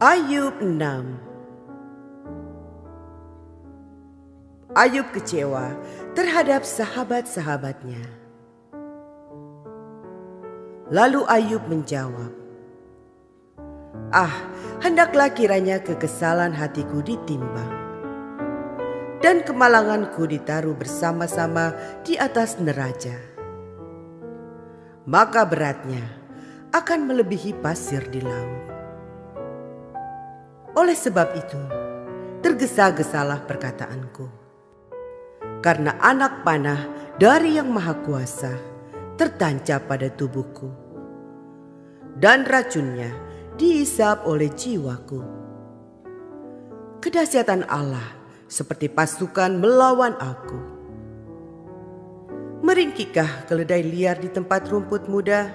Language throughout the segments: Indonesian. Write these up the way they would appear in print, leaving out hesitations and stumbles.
Ayub 6. Ayub kecewa terhadap sahabat-sahabatnya. Lalu Ayub menjawab, hendaklah kiranya kekesalan hatiku ditimbang, dan kemalanganku ditaruh bersama-sama di atas neraja. Maka beratnya akan melebihi pasir di laut. Oleh sebab itu, tergesa-gesalah perkataanku. Karena anak panah dari Yang Maha Kuasa tertancap pada tubuhku, dan racunnya dihisap oleh jiwaku. Kedahsyatan Allah seperti pasukan melawan aku. Meringkikah keledai liar di tempat rumput muda?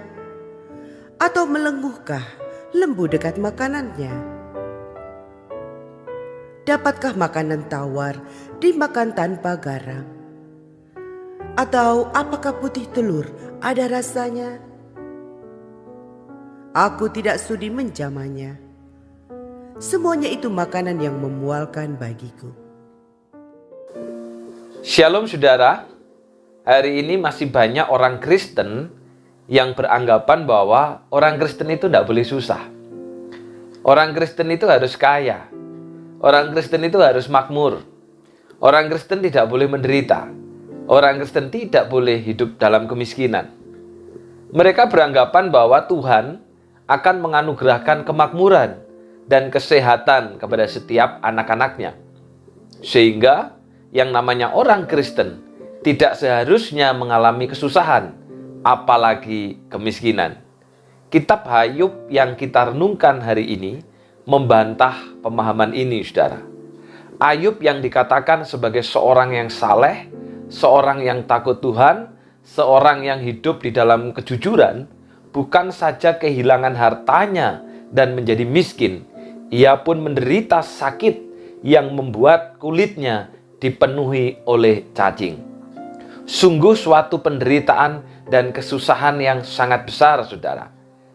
Atau melenguhkah lembu dekat makanannya? Dapatkah makanan tawar dimakan tanpa garam? Atau apakah putih telur ada rasanya? Aku tidak sudi menjamanya. Semuanya itu makanan yang memualkan bagiku. Shalom saudara, hari ini masih banyak orang Kristen yang beranggapan bahwa orang Kristen itu tidak boleh susah. Orang Kristen itu harus kaya. Orang Kristen itu harus makmur. Orang Kristen tidak boleh menderita. Orang Kristen tidak boleh hidup dalam kemiskinan. Mereka beranggapan bahwa Tuhan akan menganugerahkan kemakmuran dan kesehatan kepada setiap anak-anaknya. Sehingga yang namanya orang Kristen tidak seharusnya mengalami kesusahan, apalagi kemiskinan. Kitab Ayub yang kita renungkan hari ini membantah pemahaman ini, saudara. Ayub yang dikatakan sebagai seorang yang saleh, seorang yang takut Tuhan, seorang yang hidup di dalam kejujuran, bukan saja kehilangan hartanya dan menjadi miskin, ia pun menderita sakit yang membuat kulitnya dipenuhi oleh cacing. Sungguh suatu penderitaan dan kesusahan yang sangat besar, saudara.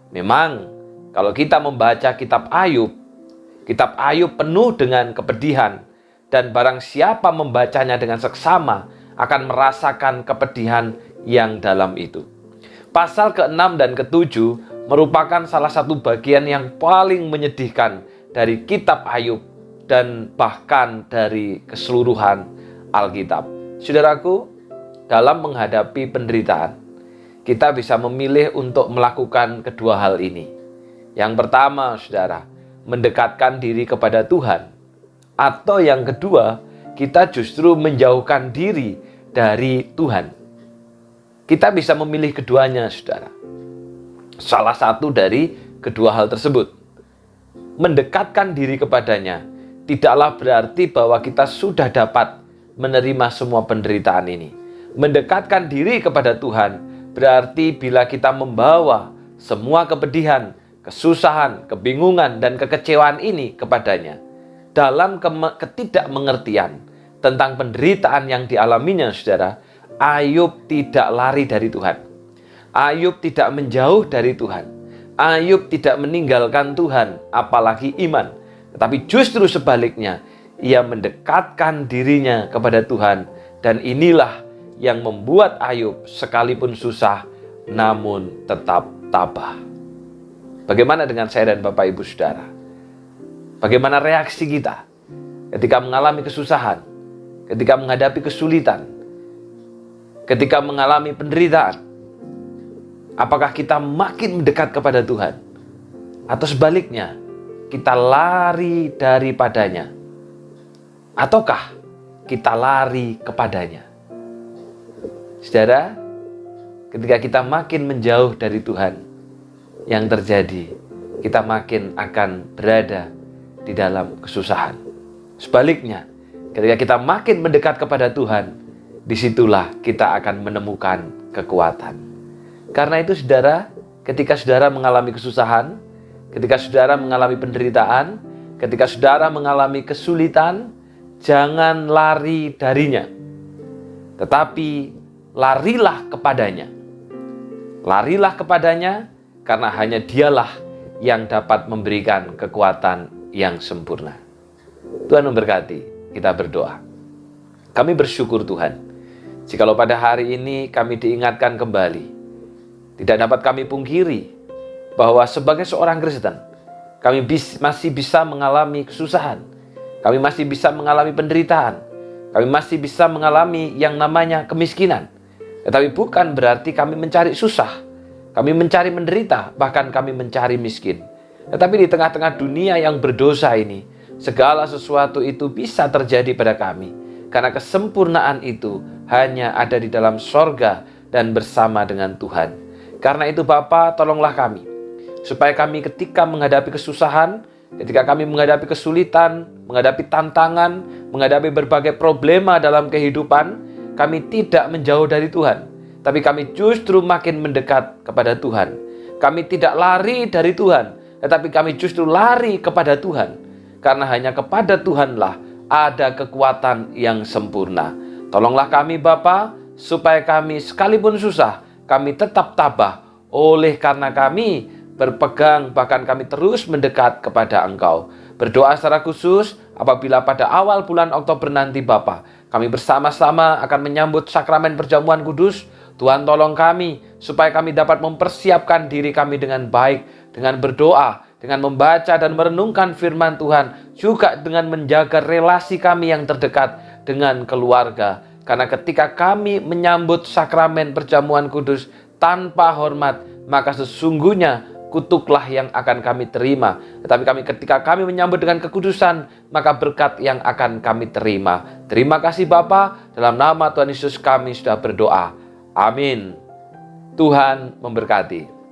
Memang, kalau kita membaca kitab Ayub penuh dengan kepedihan, dan barang siapa membacanya dengan seksama akan merasakan kepedihan yang dalam itu. Pasal ke-6 dan ke-7 merupakan salah satu bagian yang paling menyedihkan dari kitab Ayub dan bahkan dari keseluruhan Alkitab. Saudaraku, dalam menghadapi penderitaan, kita bisa memilih untuk melakukan kedua hal ini. Yang pertama, saudara, mendekatkan diri kepada Tuhan. Atau yang kedua, kita justru menjauhkan diri dari Tuhan. Kita bisa memilih keduanya, saudara. Salah satu dari kedua hal tersebut. Mendekatkan diri kepadanya tidaklah berarti bahwa kita sudah dapat menerima semua penderitaan ini. Mendekatkan diri kepada Tuhan berarti bila kita membawa semua kepedihan, kesusahan, kebingungan, dan kekecewaan ini kepadanya, dalam ketidakmengertian tentang penderitaan yang dialaminya, saudara, Ayub tidak lari dari Tuhan. Ayub tidak menjauh dari Tuhan. Ayub tidak meninggalkan Tuhan, apalagi iman. Tetapi justru sebaliknya, ia mendekatkan dirinya kepada Tuhan. Dan inilah yang membuat Ayub sekalipun susah, namun tetap tabah. Bagaimana dengan saya dan Bapak Ibu Saudara? Bagaimana reaksi kita ketika mengalami kesusahan, ketika menghadapi kesulitan, ketika mengalami penderitaan? Apakah kita makin mendekat kepada Tuhan? Atau sebaliknya, kita lari daripadanya? Ataukah kita lari kepadanya? Saudara, ketika kita makin menjauh dari Tuhan, yang terjadi, kita makin akan berada di dalam kesusahan. Sebaliknya, ketika kita makin mendekat kepada Tuhan, disitulah kita akan menemukan kekuatan. Karena itu, saudara, ketika saudara mengalami kesusahan, ketika saudara mengalami penderitaan, ketika saudara mengalami kesulitan, jangan lari darinya, tetapi larilah kepadanya. Larilah kepadanya, karena hanya dialah yang dapat memberikan kekuatan yang sempurna. Tuhan memberkati. Kita berdoa. Kami bersyukur Tuhan, jikalau pada hari ini kami diingatkan kembali, tidak dapat kami pungkiri bahwa sebagai seorang Kristen, kami masih bisa mengalami kesusahan, kami masih bisa mengalami penderitaan, kami masih bisa mengalami yang namanya kemiskinan. Tetapi bukan berarti kami mencari susah, kami mencari menderita, bahkan kami mencari miskin. Tetapi di tengah-tengah dunia yang berdosa ini, segala sesuatu itu bisa terjadi pada kami. Karena kesempurnaan itu hanya ada di dalam sorga dan bersama dengan Tuhan. Karena itu Bapa, tolonglah kami, supaya kami ketika menghadapi kesusahan, ketika kami menghadapi kesulitan, menghadapi tantangan, menghadapi berbagai problema dalam kehidupan, kami tidak menjauh dari Tuhan, tapi kami justru makin mendekat kepada Tuhan. Kami tidak lari dari Tuhan, tetapi kami justru lari kepada Tuhan. Karena hanya kepada Tuhanlah ada kekuatan yang sempurna. Tolonglah kami Bapa, supaya kami sekalipun susah, kami tetap tabah. Oleh karena kami berpegang, bahkan kami terus mendekat kepada Engkau. Berdoa secara khusus apabila pada awal bulan Oktober nanti Bapa, kami bersama-sama akan menyambut sakramen perjamuan kudus. Tuhan tolong kami, supaya kami dapat mempersiapkan diri kami dengan baik, dengan berdoa, dengan membaca dan merenungkan firman Tuhan, juga dengan menjaga relasi kami yang terdekat dengan keluarga. Karena ketika kami menyambut sakramen perjamuan kudus tanpa hormat, maka sesungguhnya kutuklah yang akan kami terima. Tetapi ketika kami menyambut dengan kekudusan, maka berkat yang akan kami terima. Terima kasih Bapa, dalam nama Tuhan Yesus kami sudah berdoa. Amin. Tuhan memberkati.